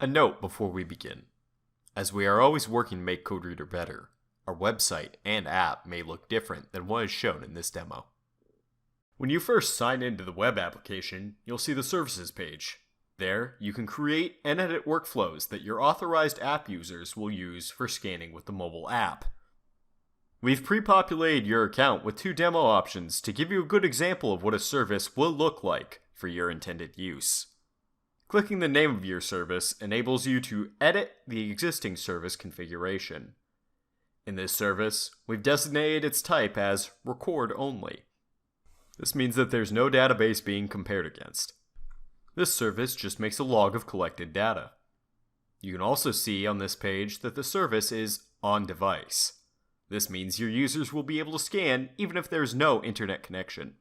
A note before we begin. As we are always working to make CodeREADr better, our website and app may look different than what is shown in this demo. When you first sign into the web application, you'll see the services page. There, you can create and edit workflows that your authorized app users will use for scanning with the mobile app. We've pre-populated your account with 2 demo options to give you a good example of what a service will look like for your intended use. Clicking the name of your service enables you to edit the existing service configuration. In this service, we've designated its type as Record Only. This means that there's no database being compared against. This service just makes a log of collected data. You can also see on this page that the service is on device. This means your users will be able to scan even if there's no internet connection.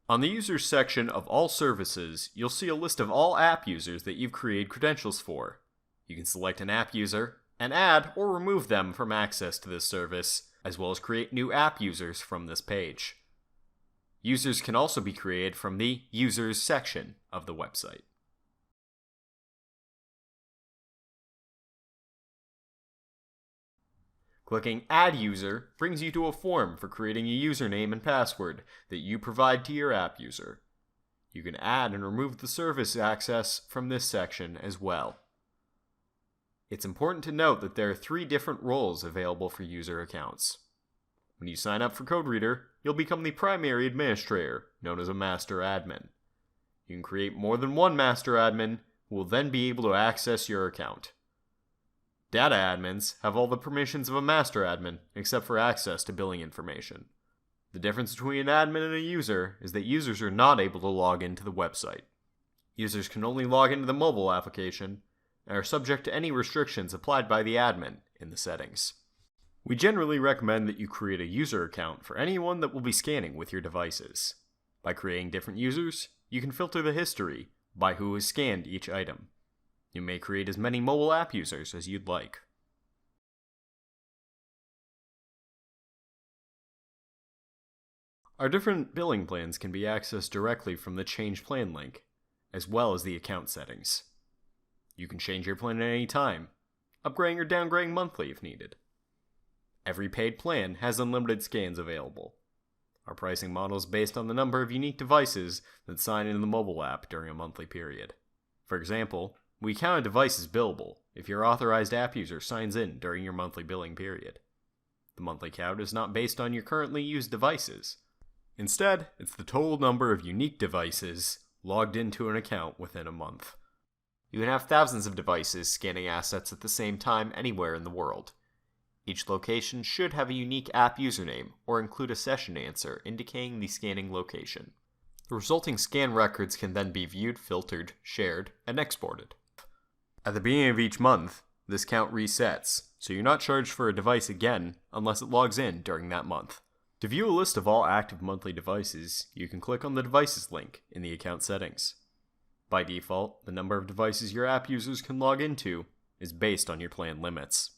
On the Users section of all services, you'll see a list of all app users that you've created credentials for. You can select an app user and add or remove them from access to this service, as well as create new app users from this page. Users can also be created from the Users section of the website. Clicking Add User brings you to a form for creating a username and password that you provide to your app user. You can add and remove the service access from this section as well. It's important to note that there are 3 different roles available for user accounts. When you sign up for CodeREADr, you'll become the primary administrator, known as a master admin. You can create more than one master admin who will then be able to access your account. Data admins have all the permissions of a master admin except for access to billing information. The difference between an admin and a user is that users are not able to log into the website. Users can only log into the mobile application and are subject to any restrictions applied by the admin in the settings. We generally recommend that you create a user account for anyone that will be scanning with your devices. By creating different users, you can filter the history by who has scanned each item. You may create as many mobile app users as you'd like. Our different billing plans can be accessed directly from the Change Plan link, as well as the account settings. You can change your plan at any time, upgrading or downgrading monthly if needed. Every paid plan has unlimited scans available. Our pricing model is based on the number of unique devices that sign into the mobile app during a monthly period. For example, we count a device as billable if your authorized app user signs in during your monthly billing period. The monthly count is not based on your currently used devices. Instead, it's the total number of unique devices logged into an account within a month. You can have thousands of devices scanning assets at the same time anywhere in the world. Each location should have a unique app username or include a session answer indicating the scanning location. The resulting scan records can then be viewed, filtered, shared, and exported. At the beginning of each month, this count resets, so you're not charged for a device again unless it logs in during that month. To view a list of all active monthly devices, you can click on the Devices link in the account settings. By default, the number of devices your app users can log into is based on your plan limits.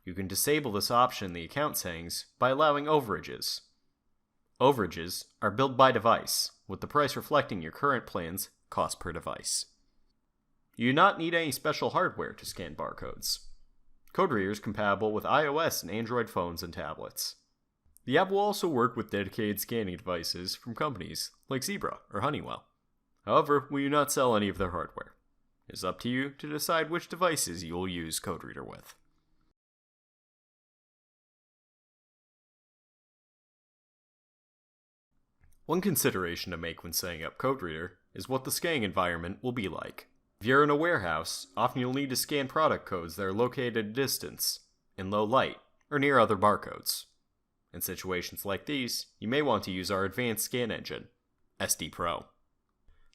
You can disable this option in the account settings by allowing overages. Overages are billed by device, with the price reflecting your current plan's cost per device. You do not need any special hardware to scan barcodes. CodeREADr is compatible with iOS and Android phones and tablets. The app will also work with dedicated scanning devices from companies like Zebra or Honeywell. However, we do not sell any of their hardware. It is up to you to decide which devices you will use CodeREADr with. One consideration to make when setting up CodeREADr is what the scanning environment will be like. If you're in a warehouse, often you'll need to scan product codes that are located at a distance, in low light, or near other barcodes. In situations like these, you may want to use our advanced scan engine, SD Pro.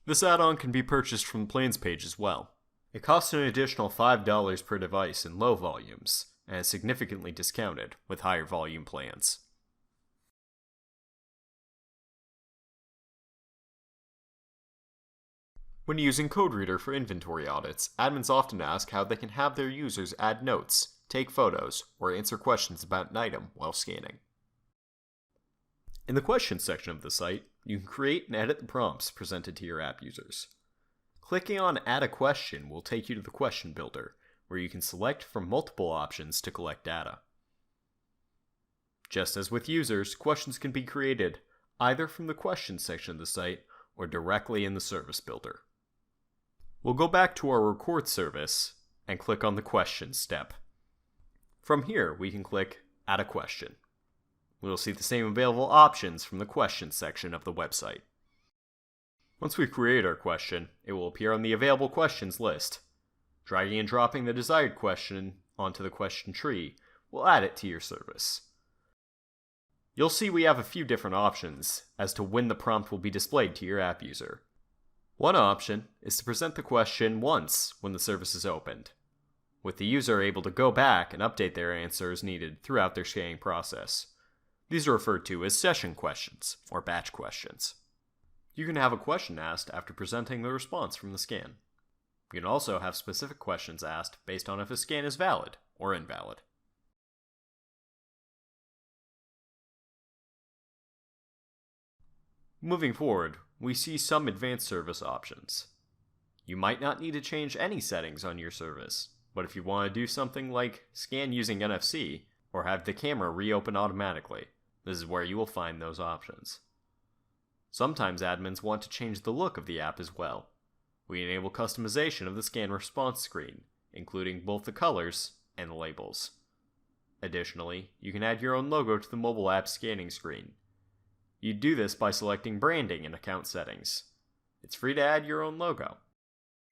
This add-on can be purchased from the plans page as well. It costs an additional $5 per device in low volumes, and is significantly discounted with higher volume plans. When using CodeREADr for inventory audits, admins often ask how they can have their users add notes, take photos, or answer questions about an item while scanning. In the questions section of the site, you can create and edit the prompts presented to your app users. Clicking on Add a Question will take you to the Question Builder, where you can select from multiple options to collect data. Just as with users, questions can be created either from the Questions section of the site or directly in the Service Builder. We'll go back to our Record service and click on the Questions step. From here, we can click Add a Question. We will see the same available options from the Questions section of the website. Once we create our question, it will appear on the Available Questions list. Dragging and dropping the desired question onto the question tree will add it to your service. You'll see we have a few different options as to when the prompt will be displayed to your app user. One option is to present the question once when the service is opened, with the user able to go back and update their answer as needed throughout their scanning process. These are referred to as session questions or batch questions. You can have a question asked after presenting the response from the scan. You can also have specific questions asked based on if a scan is valid or invalid. Moving forward, we see some advanced service options. You might not need to change any settings on your service, but if you want to do something like scan using NFC or have the camera reopen automatically, this is where you will find those options. Sometimes admins want to change the look of the app as well. We enable customization of the scan response screen, including both the colors and the labels. Additionally, you can add your own logo to the mobile app scanning screen. You do this by selecting Branding in Account Settings. It's free to add your own logo.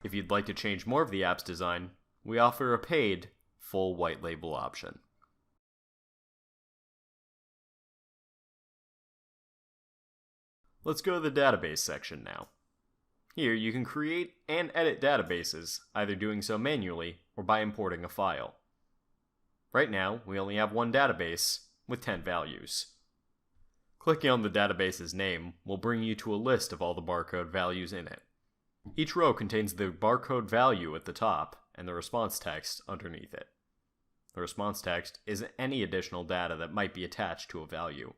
If you'd like to change more of the app's design, we offer a paid, full white label option. Let's go to the database section now. Here you can create and edit databases, either doing so manually or by importing a file. Right now, we only have one database with 10 values. Clicking on the database's name will bring you to a list of all the barcode values in it. Each row contains the barcode value at the top and the response text underneath it. The response text is any additional data that might be attached to a value.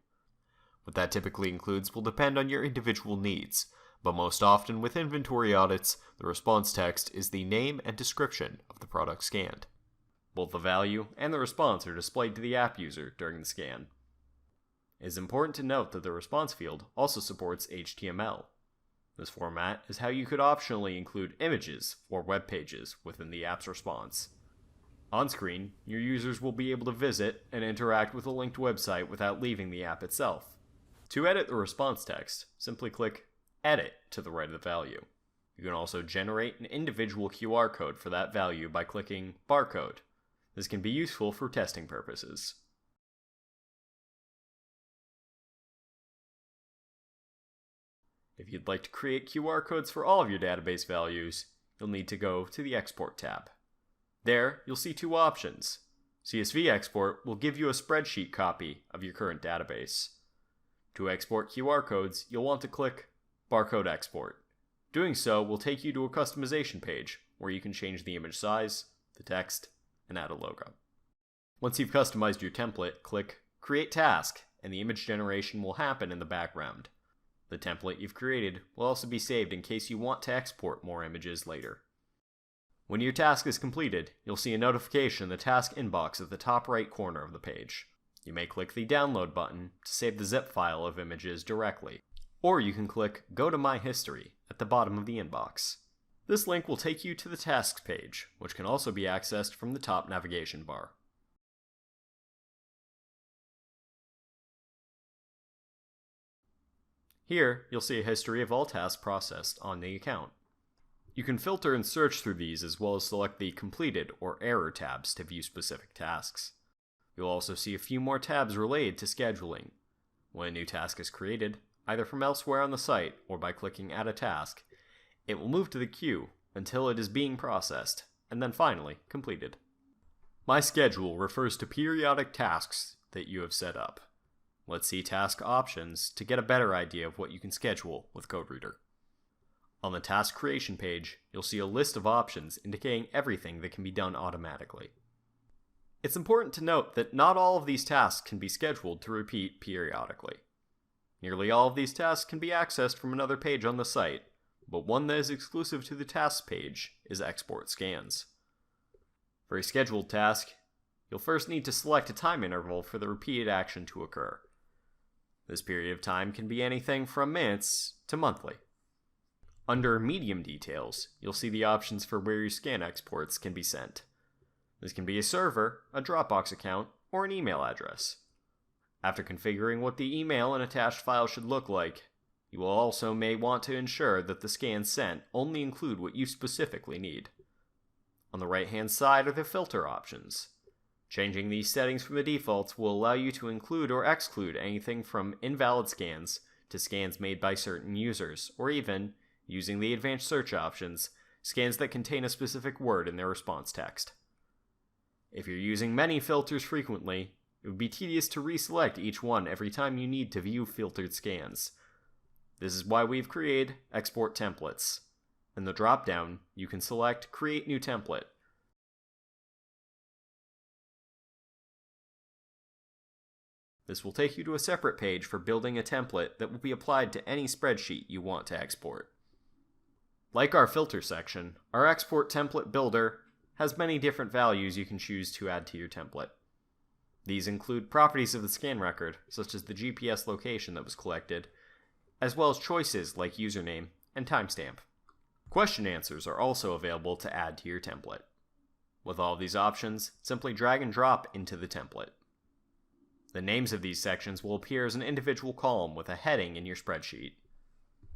What that typically includes will depend on your individual needs, but most often with inventory audits, the response text is the name and description of the product scanned. Both the value and the response are displayed to the app user during the scan. It is important to note that the response field also supports HTML. This format is how you could optionally include images or web pages within the app's response. On screen, your users will be able to visit and interact with a linked website without leaving the app itself. To edit the response text, simply click Edit to the right of the value. You can also generate an individual QR code for that value by clicking Barcode. This can be useful for testing purposes. If you'd like to create QR codes for all of your database values, you'll need to go to the Export tab. There, you'll see two options. CSV Export will give you a spreadsheet copy of your current database. To export QR codes, you'll want to click Barcode Export. Doing so will take you to a customization page where you can change the image size, the text, and add a logo. Once you've customized your template, click Create Task, and the image generation will happen in the background. The template you've created will also be saved in case you want to export more images later. When your task is completed, you'll see a notification in the task inbox at the top right corner of the page. You may click the Download button to save the zip file of images directly, or you can click Go to My History at the bottom of the inbox. This link will take you to the Tasks page, which can also be accessed from the top navigation bar. Here, you'll see a history of all tasks processed on the account. You can filter and search through these as well as select the Completed or Error tabs to view specific tasks. You'll also see a few more tabs related to scheduling. When a new task is created, either from elsewhere on the site or by clicking Add a Task, it will move to the queue until it is being processed, and then finally completed. My Schedule refers to periodic tasks that you have set up. Let's see task options to get a better idea of what you can schedule with CodeREADr. On the task creation page, you'll see a list of options indicating everything that can be done automatically. It's important to note that not all of these tasks can be scheduled to repeat periodically. Nearly all of these tasks can be accessed from another page on the site, but one that is exclusive to the tasks page is Export Scans. For a scheduled task, you'll first need to select a time interval for the repeated action to occur. This period of time can be anything from minutes to monthly. Under Medium Details, you'll see the options for where your scan exports can be sent. This can be a server, a Dropbox account, or an email address. After configuring what the email and attached file should look like, you will also may want to ensure that the scans sent only include what you specifically need. On the right-hand side are the filter options. Changing these settings from the defaults will allow you to include or exclude anything from invalid scans to scans made by certain users, or even, using the advanced search options, scans that contain a specific word in their response text. If you're using many filters frequently, it would be tedious to reselect each one every time you need to view filtered scans. This is why we've created Export Templates. In the drop-down, you can select Create New Template. This will take you to a separate page for building a template that will be applied to any spreadsheet you want to export. Like our filter section, our Export Template Builder has many different values you can choose to add to your template. These include properties of the scan record, such as the GPS location that was collected, as well as choices like username and timestamp. Question answers are also available to add to your template. With all of these options, simply drag and drop into the template. The names of these sections will appear as an individual column with a heading in your spreadsheet.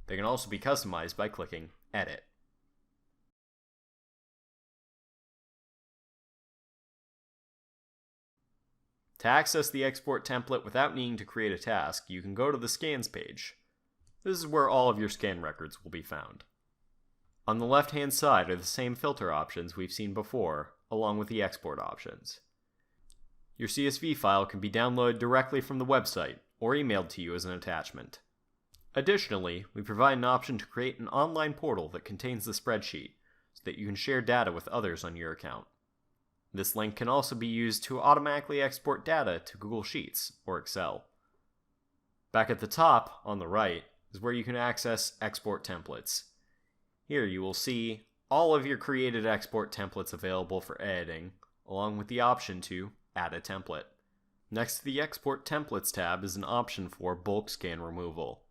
They can also be customized by clicking Edit. To access the export template without needing to create a task, you can go to the Scans page. This is where all of your scan records will be found. On the left-hand side are the same filter options we've seen before, along with the export options. Your CSV file can be downloaded directly from the website or emailed to you as an attachment. Additionally, we provide an option to create an online portal that contains the spreadsheet so that you can share data with others on your account. This link can also be used to automatically export data to Google Sheets or Excel. Back at the top, on the right, is where you can access Export Templates. Here you will see all of your created export templates available for editing, along with the option to add a template. Next to the Export Templates tab is an option for bulk scan removal.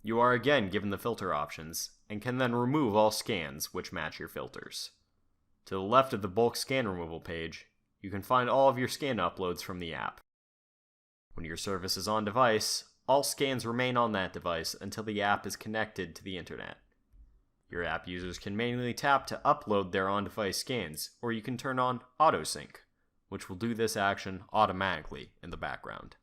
You are again given the filter options, and can then remove all scans which match your filters. To the left of the bulk scan removal page, you can find all of your scan uploads from the app. When your service is on device, all scans remain on that device until the app is connected to the internet. Your app users can manually tap to upload their on-device scans, or you can turn on AutoSync, which will do this action automatically in the background.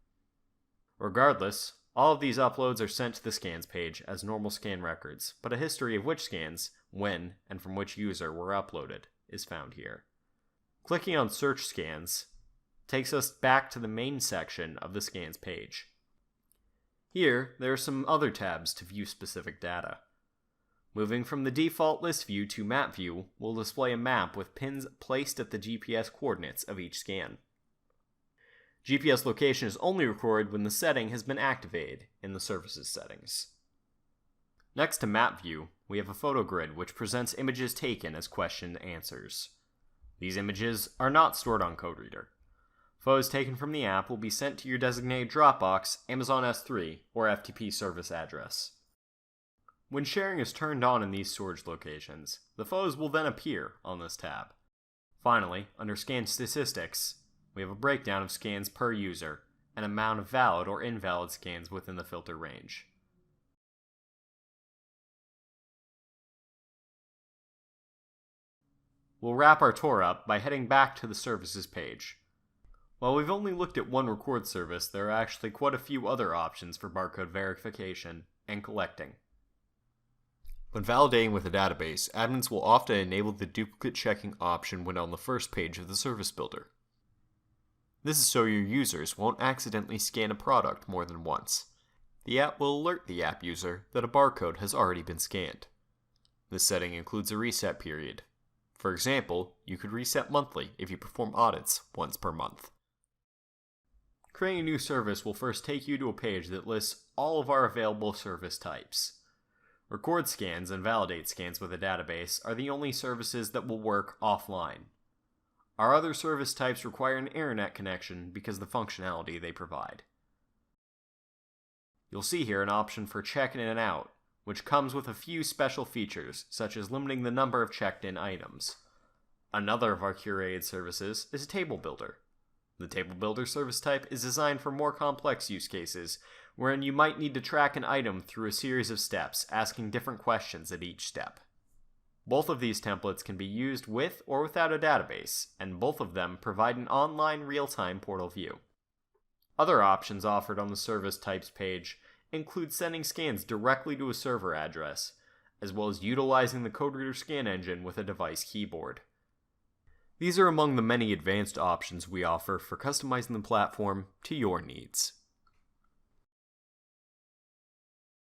Regardless, all of these uploads are sent to the scans page as normal scan records, but a history of which scans, when, and from which user were uploaded is found here. Clicking on Search Scans takes us back to the main section of the scans page. Here, there are some other tabs to view specific data. Moving from the default list view to map view will display a map with pins placed at the GPS coordinates of each scan. GPS location is only recorded when the setting has been activated in the services settings. Next to map view, we have a photo grid which presents images taken as question answers. These images are not stored on CodeREADr. Photos taken from the app will be sent to your designated Dropbox, Amazon S3, or FTP service address. When sharing is turned on in these storage locations, the photos will then appear on this tab. Finally, under Scan Statistics, we have a breakdown of scans per user, and amount of valid or invalid scans within the filter range. We'll wrap our tour up by heading back to the services page. While we've only looked at one record service, there are actually quite a few other options for barcode verification and collecting. When validating with a database, admins will often enable the duplicate checking option when on the first page of the service builder. This is so your users won't accidentally scan a product more than once. The app will alert the app user that a barcode has already been scanned. This setting includes a reset period. For example, you could reset monthly if you perform audits once per month. Creating a new service will first take you to a page that lists all of our available service types. Record scans and validate scans with a database are the only services that will work offline. Our other service types require an internet connection because of the functionality they provide. You'll see here an option for check-in and out, which comes with a few special features, such as limiting the number of checked-in items. Another of our curated services is a table builder. The table builder service type is designed for more complex use cases, wherein you might need to track an item through a series of steps, asking different questions at each step. Both of these templates can be used with or without a database, and both of them provide an online real-time portal view. Other options offered on the service types page include sending scans directly to a server address, as well as utilizing the CodeREADr scan engine with a device keyboard. These are among the many advanced options we offer for customizing the platform to your needs.